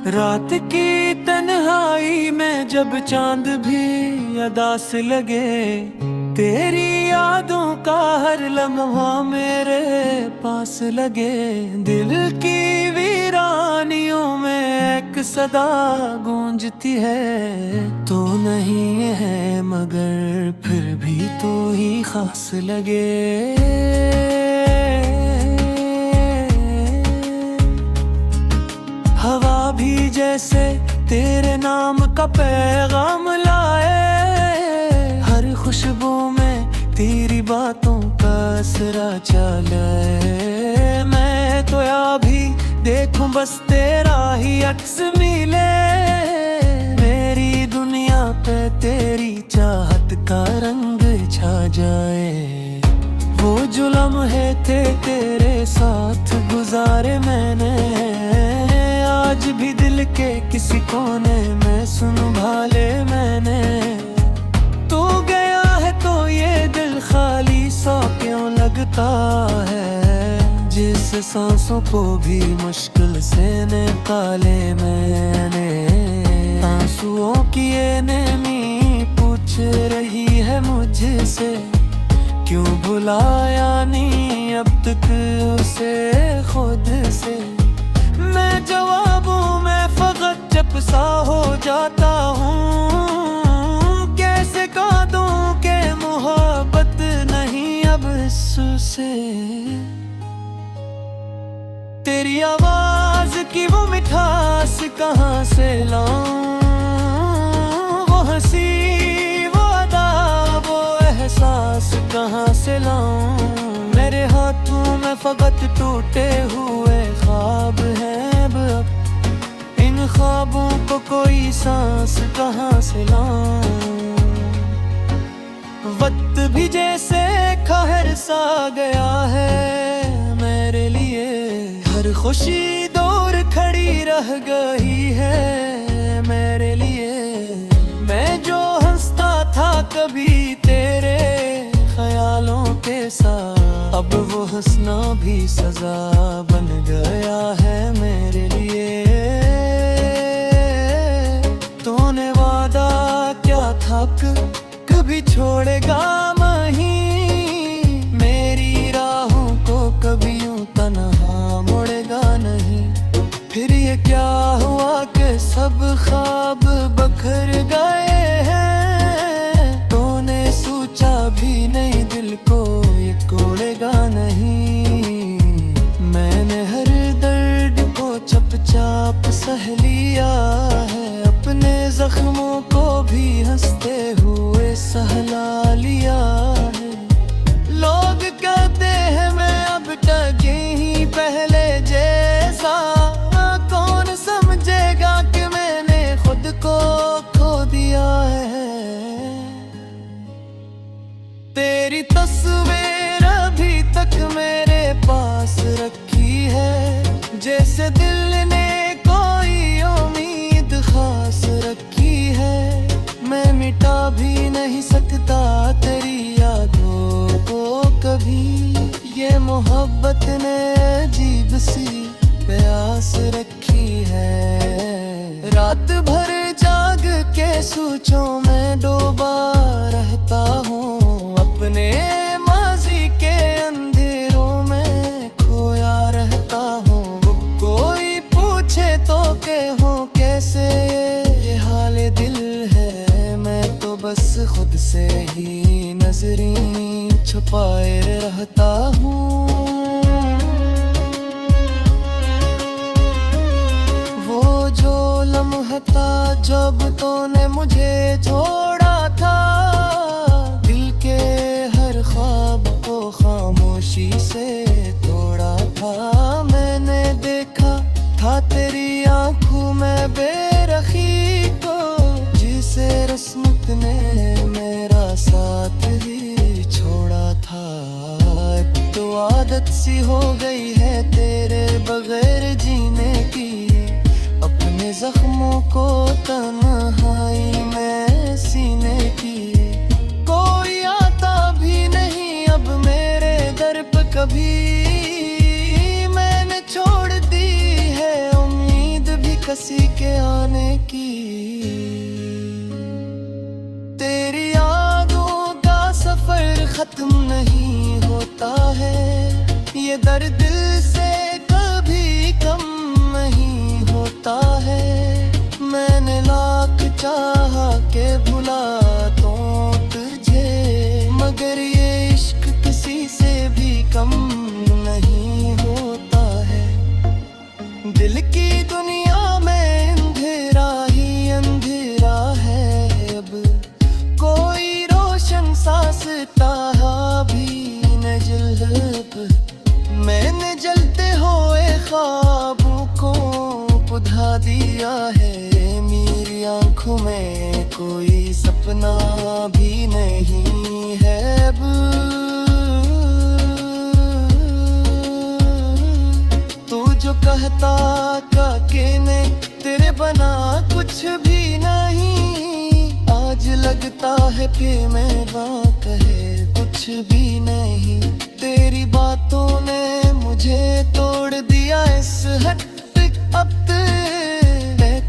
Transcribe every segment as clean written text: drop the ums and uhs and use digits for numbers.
रात की तन्हाई में जब चांद भी अदास लगे, तेरी यादों का हर लम्हा मेरे पास लगे। दिल की वीरानियों में एक सदा गूंजती है, तू नहीं है मगर फिर भी तू ही खास लगे। हवा भी जैसे तेरे नाम का पैगाम लाए, हर खुशबू में तेरी बातों का असरा चलाए। मैं तो या भी देखूं बस तेरा ही अक्स मिले, मेरी दुनिया पे तेरी चाहत का रंग छा जाए। वो जो लम्हे थे तेरे साथ गुजारे मैंने, आज भी दिल के किसी कोने में संभाले मैंने। तू गया है तो ये दिल खाली सा क्यों लगता है, जिस सांसों को भी मुश्किल से निकाले मैंने। आंसुओं की ये नमी पूछ रही है मुझसे, क्यों भुलाया नहीं अब तक उसे खुद से। मैं जवाबों में फकत चुप सा हो जाता हूँ, कैसे कह दूँ के मोहब्बत नहीं अब इससे। तेरी आवाज की वो मिठास कहाँ से लाऊं, वो हंसी वो अदा वो एहसास कहाँ से लाऊं। मेरे हाथों में फकत टूटे हुए ख्वाब हैं अब, इन ख्वाबों को कोई सांस कहाँ से लाऊं। वक्त भी जैसे कहर सा गया है मेरे लिए, हर खुशी दूर खड़ी रह गई है मेरे लिए। मैं जो हंसता था कभी तेरे ख्यालों के साथ, अब वो हंसना भी सजा बन गया है मेरे लिए। तूने वादा क्या था कभी छोड़ेगा नहीं, मेरी राहों को कभी यूं तन्हा मुड़ेगा नहीं। फिर ये क्या हुआ कि सब ख्वाब बखर गए हैं, तूने सोचा भी नहीं दिल को ये कोड़ेगा नहीं। मैंने हर दर्द को चुपचाप सह लिया है, अपने जख्मों को भी हंसते हुए सहला लिया है। लोग कहते हैं मैं अब तक ही पहले जैसा, कौन समझेगा कि मैंने खुद को खो दिया है। तेरी तस्वीर अभी तक मेरे पास रखी है, जैसे दिल ने कोई उम्मीद खास रखी है। मैं मिटा भी नहीं सकता तेरी यादों को कभी, ये मोहब्बत ने अजीब सी प्यास रखी है। रात भर जाग के सोचों में डूबा रहता हूँ, अपने माजी के अंधेरों में खोया रहता हूँ। कोई पूछे तो के हो कैसे ये हाल दिल है, मैं तो बस खुद से ही नजरें छुपाए रहता हूँ। वो जो लम्हा था जब तूने मुझे छोड़ा था, दिल के हर ख्वाब को खामोशी से तोड़ा था। मैंने देखा था तेरी आंखों में बेरखी को, जिसे रस्मत ने मेरा साथ ही छोड़ा था। तो आदत सी हो गई है तेरे बगैर जीने की, अपने जख्मों को तन्हाई में सीने की। कोई आता भी नहीं अब मेरे दर पे, अभी मैंने छोड़ दी है उम्मीद भी किसी के आने की। तेरी यादों का सफर खत्म नहीं होता है, ये दर्द दिल से कभी कम नहीं होता है। मैंने लाख चाहा के भुला तो तुझे, मगर ये इश्क किसी से भी कम नहीं होता है। दिल की दुनिया में अंधेरा ही अंधेरा है, अब कोई रोशन सांसता भी न जलब। मैंने जलते हुए ख्वाबों को बुझा दिया है, मेरी आंखों में कोई सपना भी नहीं है अब। तू जो कहता था कि नहीं तेरे बना कुछ भी नहीं, आज लगता है कि मैं बात है कुछ भी नहीं। तेरी बातों ने मुझे तोड़ दिया इस हद अब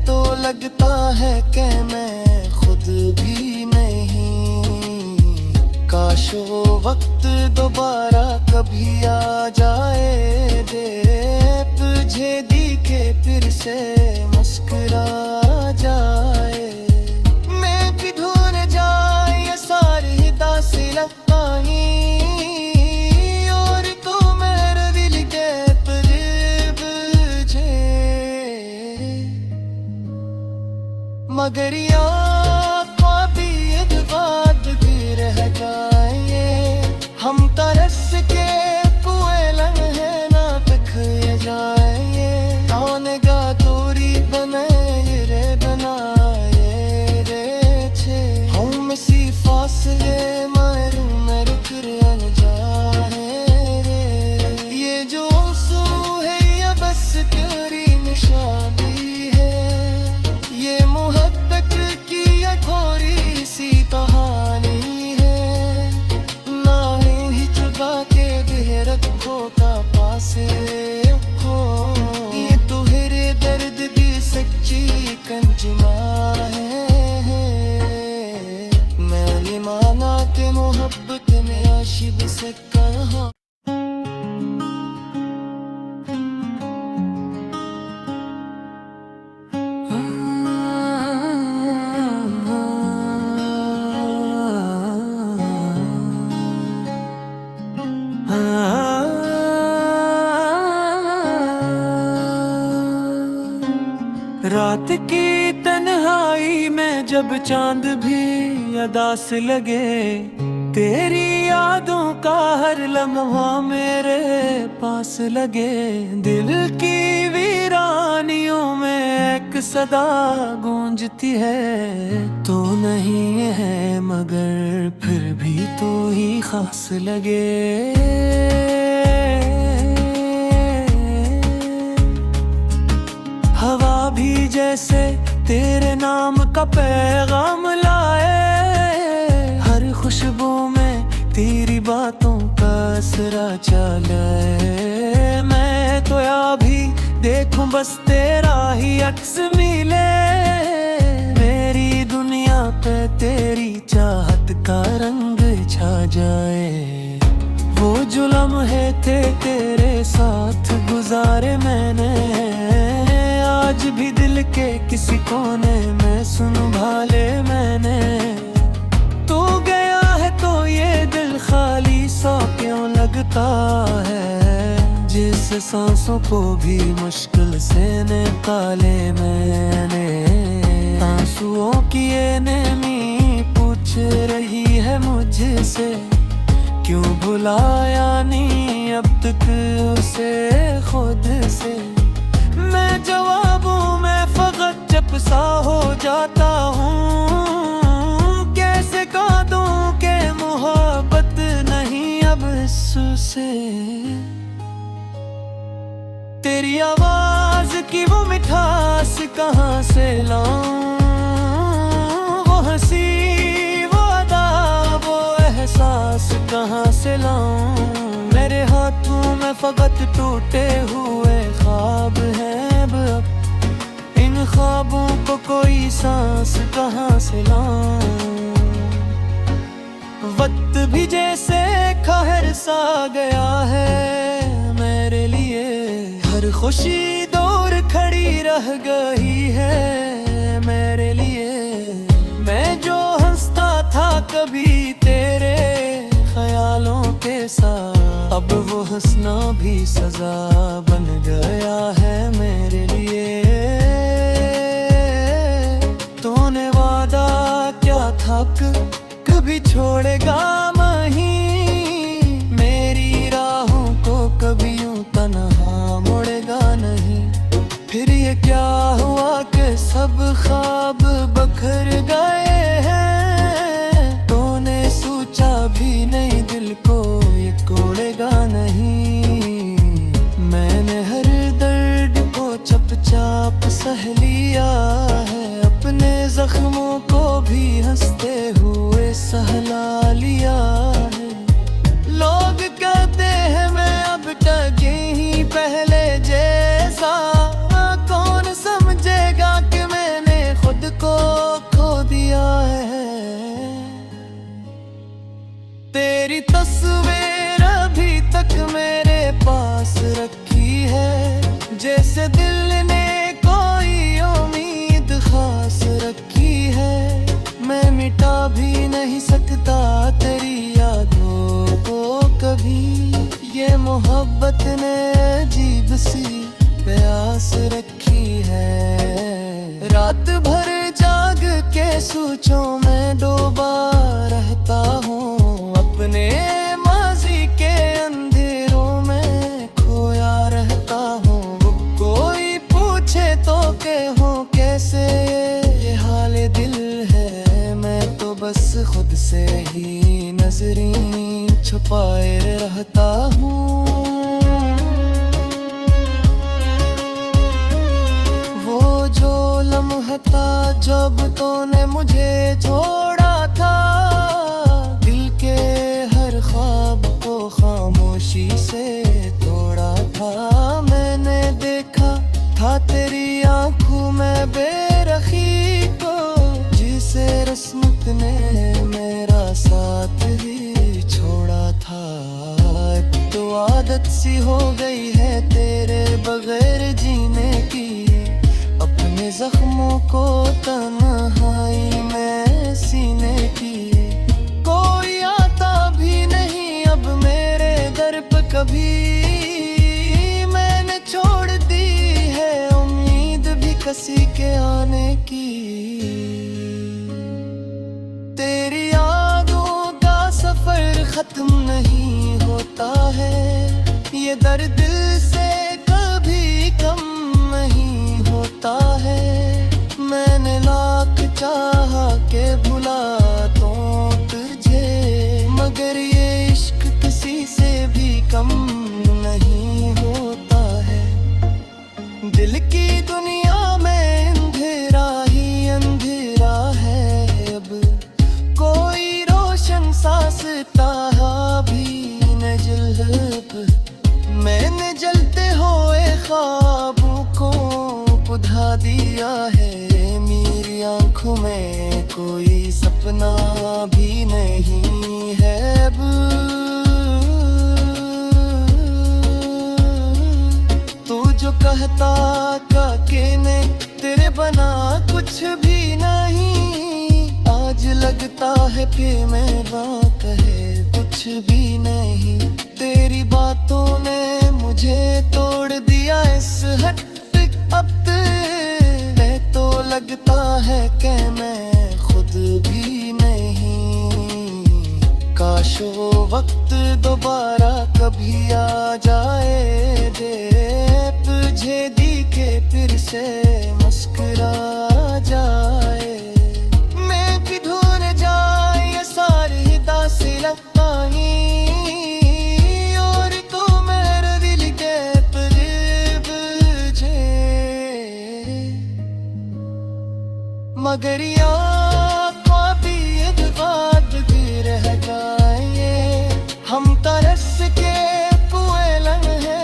तो लगता है कि मैं खुद भी नहीं। काश वो वक्त दोबारा कभी आ जाए दे, तुझे दिखे फिर से मुस्कुरा जाए। मैं भी ढूंढ जाए ये सारी दासी लफ्ज़ां और तू मेरे दिल के करीब जे, मगर याद भी बात भी रह जाए। हम तरस के कुएं लम्हे ना बिखर जाए, आनेगा दूरी बनाए रे बनाए रे छे। हम इसी फासले मारूं मैं रुक जाए रे। ये जो आंसू है ये बस तेरी निशानी है, ये मोहब्बत की थोड़ी सी कहानी है। ना ही चुका के दे रखो का पास हो, ये तुहरे दर्द दी सच्ची कंजना है। मैंने माना के मोहब्बत में आशिक से कहा। रात की तन्हाई में जब चांद भी अदास लगे, तेरी यादों का हर लम्हा मेरे पास लगे। दिल की वीरानियों में एक सदा गूंजती है, तो नहीं है मगर फिर भी तो ही खास लगे। हवा भी जैसे तेरे नाम का पैगाम लाए, हर खुशबू में तेरी बातों का असरा चले। मैं तो अभी देखूं बस तेरा ही अक्स मिले, मेरी दुनिया पे तेरी चाहत का रंग छा जाए। वो जो लम्हे थे तेरे साथ गुजारे मैंने, आज भी दिल के किसी कोने में संभाले मैंने। तू गया है तो ये दिल खाली सा क्यों लगता है, जिस सांसों को भी मुश्किल से निकाले मैंने। आंसुओं की ये नमी पूछ रही है मुझसे, क्यों भुलाया नहीं अब तक उसे खुद से। मैं जवाबों में फकत चुप सा हो जाता हूँ, कैसे कह दूँ के मोहब्बत नहीं अब इससे। तेरी आवाज की वो मिठास कहाँ से लाऊं, वो हंसी वो अदा वो एहसास कहाँ से लाऊं। मेरे हाथों फकत टूटे हुए ख्वाब हैं अब। इन ख्वाबों को कोई सांस कहाँ से लाऊं। वक्त भी जैसे कहर सा गया है मेरे लिए। हर खुशी दूर खड़ी रह गई है मेरे लिए। मैं जो हंसता था कभी तेरे ख्यालों के साथ, अब वो हंसना भी सजा बन गया है मेरे लिए। तूने वादा क्या था कभी छोड़ेगा नहीं। मेरी राहों को कभी यूं तन्हा मुड़ेगा नहीं। फिर ये क्या हुआ कि सब ख्वाब बखर गए हैं। तूने सोचा भी नहीं दिल को ये कोड़ेगा नहीं। मैंने हर दर्द को चुपचाप सह लिया है। अपने जख्मों को भी हंसते हुए सहला लिया है। लोग कहते हैं मैं अब तक ही पहले जैसा। कौन समझेगा कि मैंने खुद को खो दिया है। तेरी तस्वीर अभी तक मेरे पास रखी है। जैसे दिल ने कोई उम्मीद खास रखी है। मैं मिटा भी नहीं सकता तेरी यादों को कभी। ये मोहब्बत ने अजीब सी प्यास रखी है। रात भर जाग के सोचों में डूबा रहता हूँ। अपने माजी के अंधेरों में खोया रहता हूँ। कोई पूछे तो कहूँ कैसे ये हाल दिल है। मैं तो बस खुद से ही नजरें छुपाए रहता हूँ। वो जो लम्हा था जब तूने मुझे छोड़ा था। दिल के हर ख्वाब को खामोशी से तोड़ा था। मैंने देखा था तेरी आंखों में बेरखी को। जिसे रस्मत ने मेरा साथ ही छोड़ा था। तो आदत सी हो गई है तेरे बगैर जीने की। अपने जख्मों को तन्हाई में सीने की। कोई आता भी नहीं अब मेरे दर पे कभी। मैंने छोड़ दी है उम्मीद भी किसी के आने की। तेरी यादों का सफर खत्म नहीं होता है। ये दर्द दिल से कभी कम नहीं होता है। मैंने लाख चाहा के भुला तो तुझे, मगर ये इश्क किसी से भी कम नहीं होता है। दिल की दुनिया में अंधेरा ही अंधेरा है अब। कोई रोशन सांसता भी न जलब। मैंने जलते हुए ख्वाबों को बुझा दिया है। मेरी आंखों में कोई सपना भी नहीं है अब। तू जो कहता कि ने तेरे बना कुछ भी नहीं। आज लगता है कि मेरा कहे कुछ भी नहीं। तेरी बातों ने मुझे तोड़ दिया इस हद अब। तो लगता है कि मैं खुद भी नहीं। काश वो वक्त दोबारा कभी आ जाए। दे तुझे दिखे फिर से मुस्कुरा जाए। मैं किधर जाए ये सारी दासी लगता ही। और तू मेरे दिल के करीब जे। मगर याद भी बात भी रह जाए। हम तरस के पुए लम्हे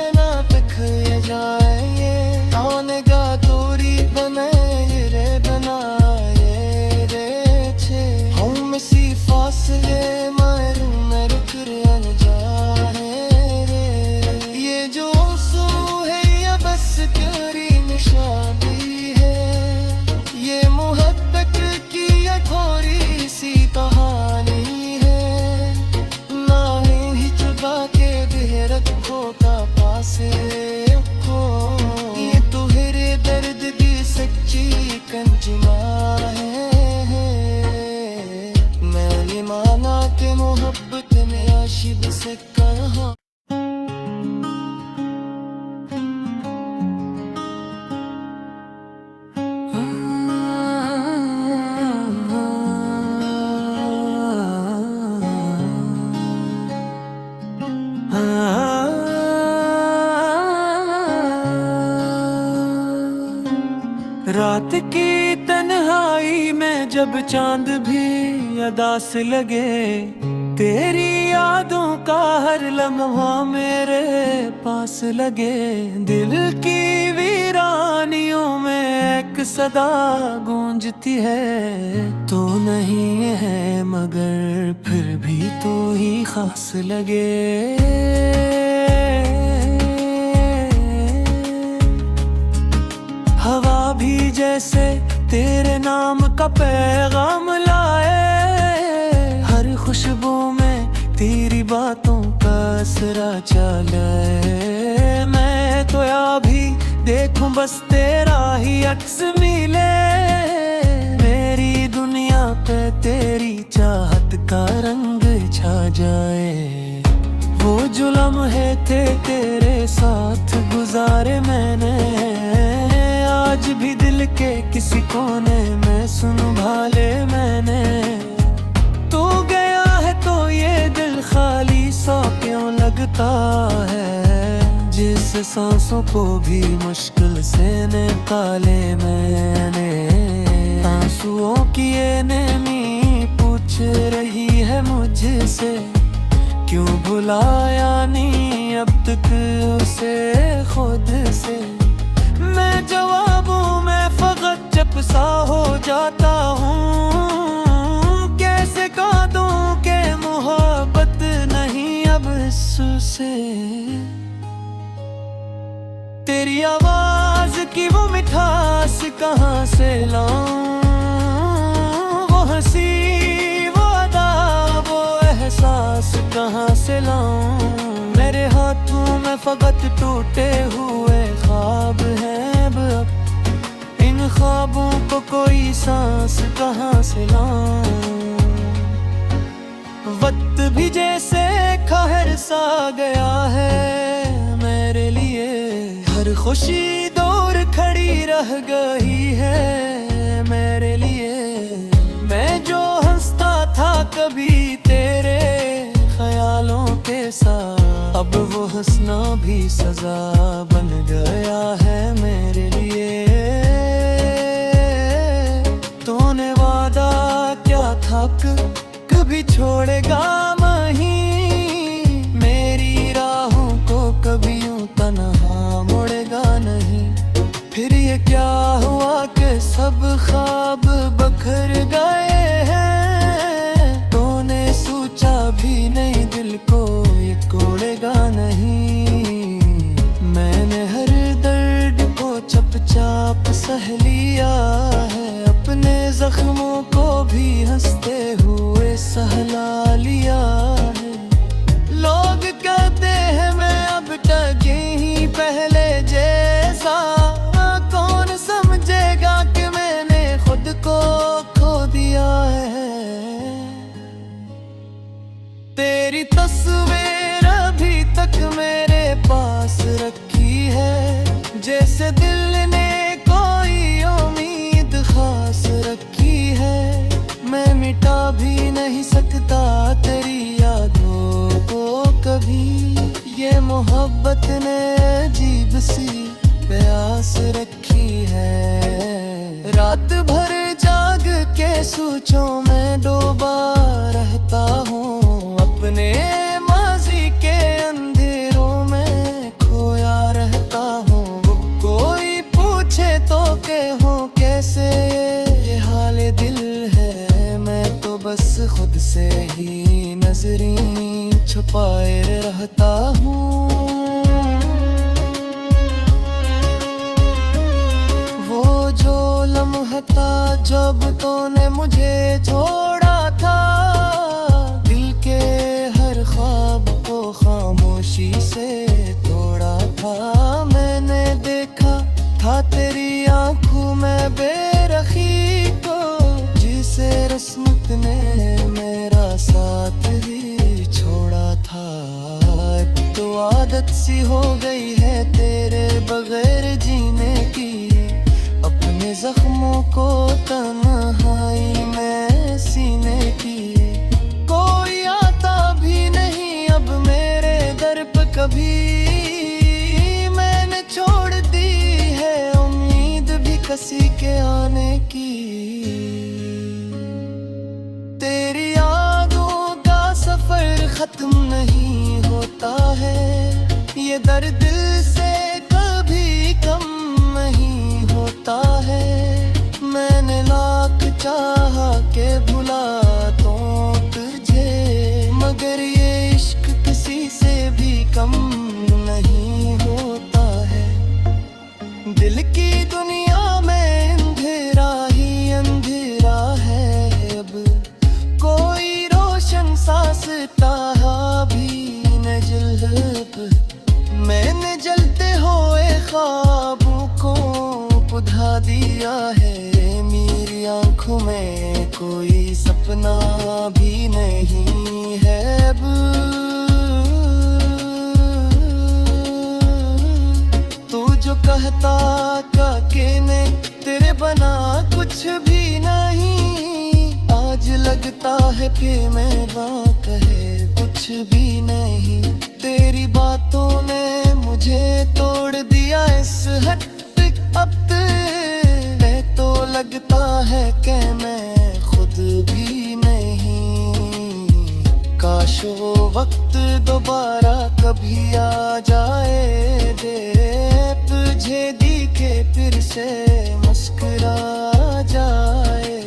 जब चांद भी अदा से लगे, तेरी यादों का हर लम्हा मेरे पास लगे। दिल की वीरानियों में एक सदा गूंजती है, तू नहीं है मगर फिर भी तू ही खास लगे। हवा भी जैसे तेरे नाम का पैगाम लाए, हर खुशबू में तेरी बातों का असरा चलाए। मैं तो अभी देखूं बस तेरा ही अक्स मिले, मेरी दुनिया पे तेरी चाहत का रंग छा जाए। वो जो लम्हे थे तेरे साथ गुजारे मैंने, आज भी दिल के किसी कोने में संभाले मैंने। तू गया है तो ये दिल खाली सा क्यों लगता है, जिस सांसों को भी मुश्किल से निकाले मैंने। आंसुओं की ये नमी पूछ रही है मुझसे, क्यों भुलाया नहीं अब तक उसे खुद से। मैं जवाबों में फकत चुप सा हो जाता हूँ, कैसे कह दूँ के मोहब्बत नहीं अब इससे। तेरी आवाज की वो मिठास कहाँ से लाऊं, वो हंसी वो अदा वो एहसास कहाँ से लाऊं। मेरे हाथों में फकत टूटे हुए ख्वाब हैं अब, इन ख्वाबों को कोई सांस कहाँ से लाऊं। वक्त भी जैसे कहर सा गया है मेरे लिए, हर खुशी दूर खड़ी रह गई है मेरे लिए। मैं जो हंसता था कभी तेरे ख्यालों के साथ, अब वो हंसना भी सजा बन गया है मेरे लिए। तूने वादा क्या था कभी छोड़ेगा नहीं, मेरी राहों को कभी यूं तन्हा मोड़ेगा नहीं। फिर ये क्या हुआ कि सब ख्वाब बखर गए हैं, तूने सोचा भी नहीं दिल को ये तोड़ेगा नहीं। मैंने हर दर्द को चुपचाप सह लिया है, अपने जख्मों को भी हंसते हुए सहला लिया है। लोग कहते हैं मैं अब तक ही पहले जैसा, कौन समझेगा कि मैंने खुद को खो दिया है। तेरी तस्वीर अभी तक मेरे पास रखी है, जैसे दिल ने कोई उम्मीद खास रखी है। मैं मिटा भी नहीं सकता तेरी यादों को कभी, ये मोहब्बत ने अजीब सी प्यास रखी है। रात भर जाग के सोचों में डूबा रहता हूँ, अपने माजी के अंधेरों में खोया रहता हूँ। कोई पूछे तो कहूँ कैसे ये हाल दिल है, मैं तो बस खुद से ही नजरें छुपाए रहता हूँ। वो जो लम्हा था जब तूने मुझे छोड़ा था, दिल के हर ख्वाब को खामोशी से तोड़ा था। मैंने देखा था तेरी आंखों में बेरखी को, जिसे रस्मत ने मेरा साथ ही छोड़ा था। अब तो आदत सी हो गई है तेरे बगैर जीने की, अपने जख्मों को तन्हाई में सीने की। कोई आता भी नहीं अब मेरे दर पे कभी, मैंने छोड़ दी है उम्मीद भी किसी के आने की। खत्म नहीं होता है, ये दर्द दिल से कभी कम नहीं होता है। मैंने लाख चाहा के भुला तो तुझे, मगर ये इश्क किसी से भी कम नहीं होता है। दिल की दुनिया में अंधेरा ही अंधेरा है, अब कोई रोशन सांस ताहा भी न जल। मैंने जलते हुए ख्वाबों को बुझा दिया है, मेरी आंखों में कोई सपना भी नहीं है अब। तू जो कहता कि ने तेरे बना कुछ भी नहीं, आज लगता है कि मेरा कहे कुछ भी नहीं। तेरी बातों ने मुझे तोड़ दिया इस हद अब तो लगता है कि मैं खुद भी नहीं। काश वो वक्त दोबारा कभी आ जाए, दे तुझे दिखे फिर से मुस्कुरा जाए।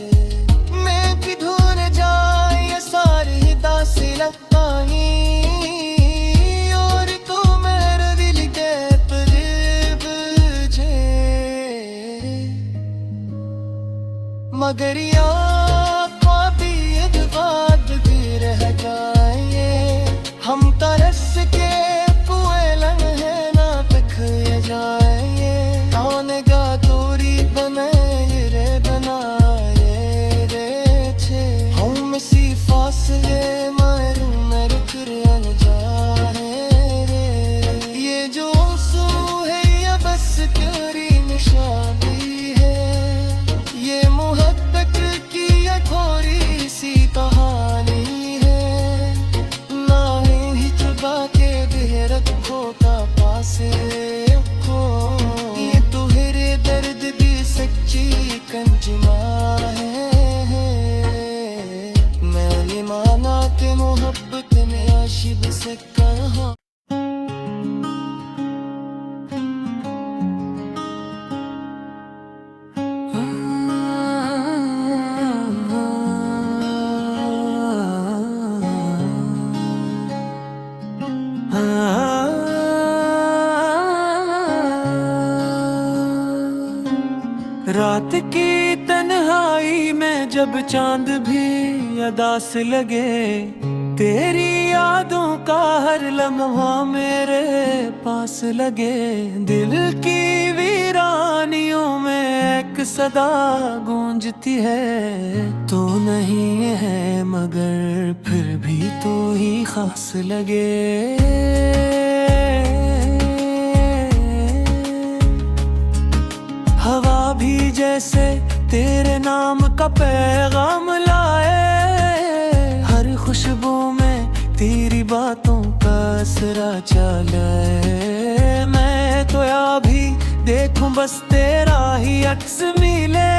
मैं किधर जाए ये सारी दासी लगता ही, और तो मेरे दिल के करीब जे, मगर यहाँ ख्वाबी एक बात भी रह जाए। हम तरस के कुएं लम्हे ना तक जाए, आनेगा दूरी बनाए रे बनाए रे छे। हम इसी फासले मारू न रुक जाए रे। ये जो आंसू है या बस तेरी निशानी है, ये मोहब्बत की अधूरी सी कहानी है। ना ही चुबा के दे रखो का पासे रखो, ये तुहरे दर्द दी सच्ची कंजना है। मैं माना के मोहब्बत में आशिक से कहा। रात की तन्हाई में जब चांद भी अदास लगे, तेरी यादों का हर लम्हा मेरे पास लगे। दिल की वीरानियों में एक सदा गूंजती है, तू नहीं है मगर फिर भी तू ही खास लगे। हवा भी जैसे तेरे नाम का पैगाम लाए, हर खुशबू में तेरी बातों का असरा चलाए। मैं तो या भी देखूं बस तेरा ही अक्स मिले,